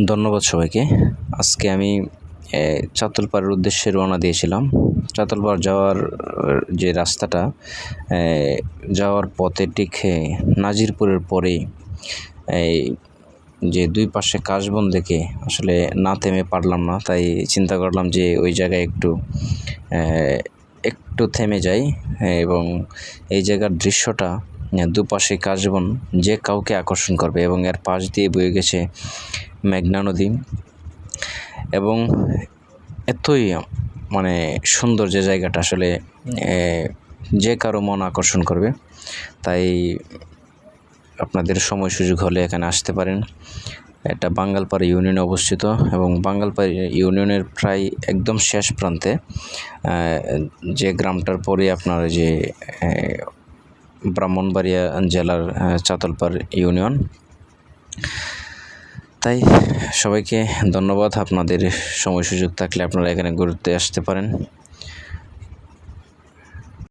ধন্যবাদ সবাইকে। আজকে আমি চাতলপাড়ের উদ্দেশ্যে রওনা দিয়েছিলাম। চাতলপাড় যাওয়ার যে রাস্তাটা, যাওয়ার পথে ঠিক নাজিরপুরের পরেই এই যে দুই পাশে কাশবন দেখে আসলে না থেমে পারলাম না, তাই চিন্তা করলাম যে ওই জায়গায় একটু থেমে যাই এবং এই জায়গার দৃশ্যটা, দুপাশে কাশবন যে কাউকে আকর্ষণ করবে এবং এর পাশ দিয়ে বয়ে গেছে মেঘনা নদী এবং এতই সুন্দর যে জায়গাটা আসলে যে কারো মন আকর্ষণ করবে। তাই আপনাদের সময় সুযোগ হলে এখানে আসতে পারেন। এটা বাঙ্গালপাড়া ইউনিয়নে অবস্থিত এবং বাঙ্গালপাড়া ইউনিয়নের প্রায় একদম শেষ প্রান্তে, যে গ্রামটার পরে আপনার যে ব্রাহ্মণবাড়িয়া জেলার চাতলপাড় ইউনিয়ন। তাই সবাইকে ধন্যবাদ। আপনাদের সময় সুযোগ থাকলে আপনারা এখানে ঘুরতে আসতে পারেন।